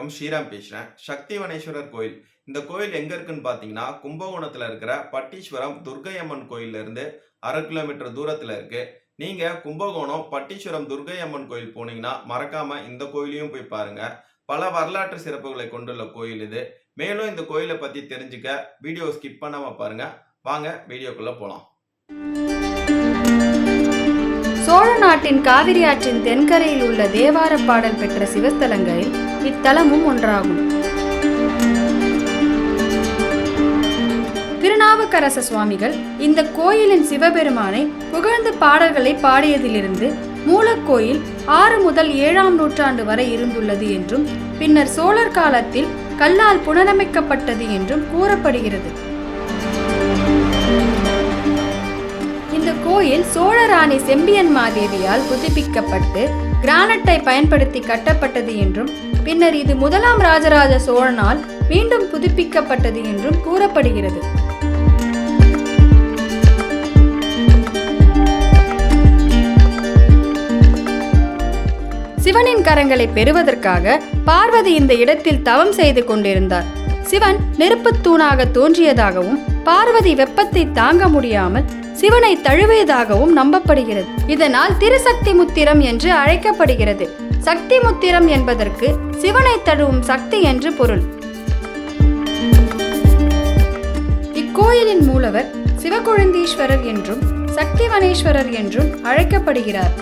வணக்கம். ஸ்ரீராம் பேசுகிறேன். சக்திவனேஸ்வரர் கோயில். இந்த கோயில் எங்கே இருக்குன்னு பார்த்தீங்கன்னா, கும்பகோணத்தில் இருக்கிற பட்டீஸ்வரம் துர்க்கையம்மன் கோயிலிருந்து 1/2 கிலோமீட்டர் தூரத்தில் இருக்கு. நீங்கள் கும்பகோணம் பட்டீஸ்வரம் துர்க்கையம்மன் கோயில் போனீங்கன்னா மறக்காம இந்த கோயிலையும் போய் பாருங்க. பல வரலாற்று சிறப்புகளை கொண்டுள்ள கோயில் இது. மேலும் இந்த கோயிலை பற்றி தெரிஞ்சுக்க வீடியோ ஸ்கிப் பண்ணாம பாருங்க. வாங்க வீடியோக்குள்ள போகலாம். சோழ நாட்டின் காவிரி ஆற்றின் தென்கரையில் உள்ள தேவார பாடல் பெற்ற சிவஸ்தலங்களில் இத்தலமும் ஒன்றாகும். திருநாவுக்கரசு சுவாமிகள் இந்த கோயிலின் சிவபெருமானை புகழ்ந்து பாடல்களை பாடியதிலிருந்து மூலக்கோயில் 6 முதல் 7ஆம் நூற்றாண்டு வரை இருந்துள்ளது என்றும் பின்னர் சோழர் காலத்தில் கல்லால் புனரமைக்கப்பட்டது என்றும் கூறப்படுகிறது. இந்த கோயில் சோழ ராணி செம்பியன் மாதேவியால் புதுப்பிக்கப்பட்டு கிரானைட்டை பயன்படுத்தி கட்டப்பட்டது என்றும் பின்னர் இது 1ஆம் ராஜராஜ சோழனால் மீண்டும் புதுப்பிக்கப்பட்டது என்றும் கூறப்படுகிறது. சிவனின் கரங்களை பெறுவதற்காக பார்வதி இந்த இடத்தில் தவம் செய்து கொண்டிருந்தார். சிவன் நெருப்புத் தூணாக தோன்றியதாகவும் பார்வதி வெப்பத்தை தாங்க முடியாமல் சிவனை தழுவியதாகவும் நம்பப்படுகிறது. இதனால் திருசக்தி முத்திரம் என்று அழைக்கப்படுகிறது. சக்தி முத்திரம் என்பதற்கு சிவனை தழுவும் சக்தி என்று பொருள். இக்கோயிலின் மூலவர் சிவகொழுந்தீஸ்வரர் என்றும் சக்திவனேஸ்வரர் என்றும் அழைக்கப்படுகிறார்.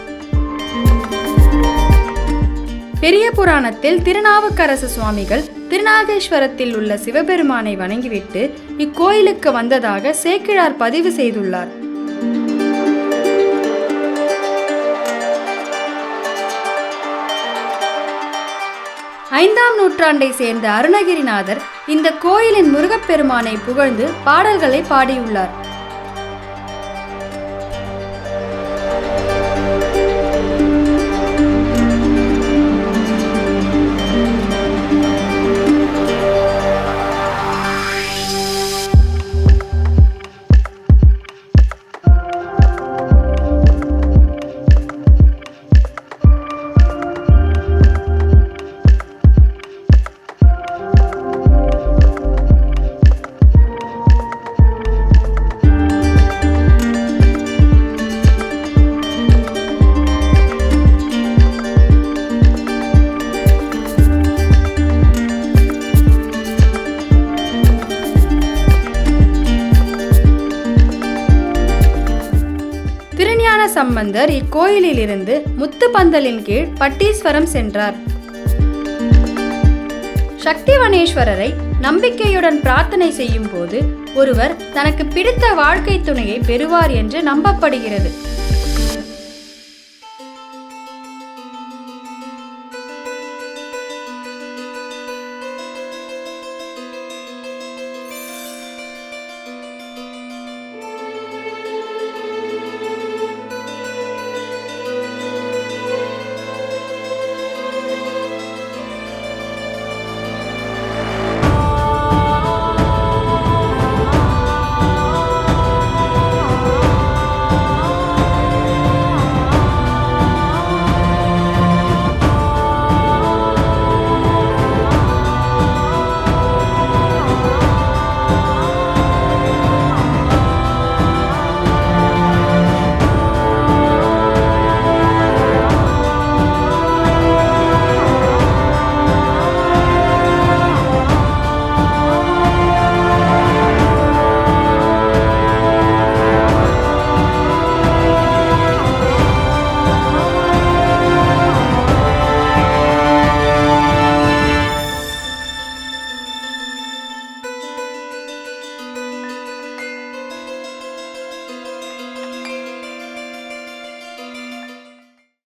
பெரிய புராணத்தில் திருநாவுக்கரசு சுவாமிகள் திருநாகேஸ்வரத்தில் உள்ள சிவபெருமானை வணங்கிவிட்டு இக்கோயிலுக்கு வந்ததாக சேக்கிழார் பதிவு செய்துள்ளார். ஐந்தாம் நூற்றாண்டை சேர்ந்த அருணகிரிநாதர் இந்த கோயிலின் முருகப்பெருமானை புகழ்ந்து பாடல்களை பாடியுள்ளார். சம்பந்தர் இக்கோயிலில் இருந்து முத்துப்பந்தலின் கீழ் பட்டீஸ்வரம் சென்றார். சக்திவனேஸ்வரரை நம்பிக்கையுடன் பிரார்த்தனை செய்யும் போது ஒருவர் தனக்கு பிடித்த வாழ்க்கை துணையை பெறுவார் என்று நம்பப்படுகிறது.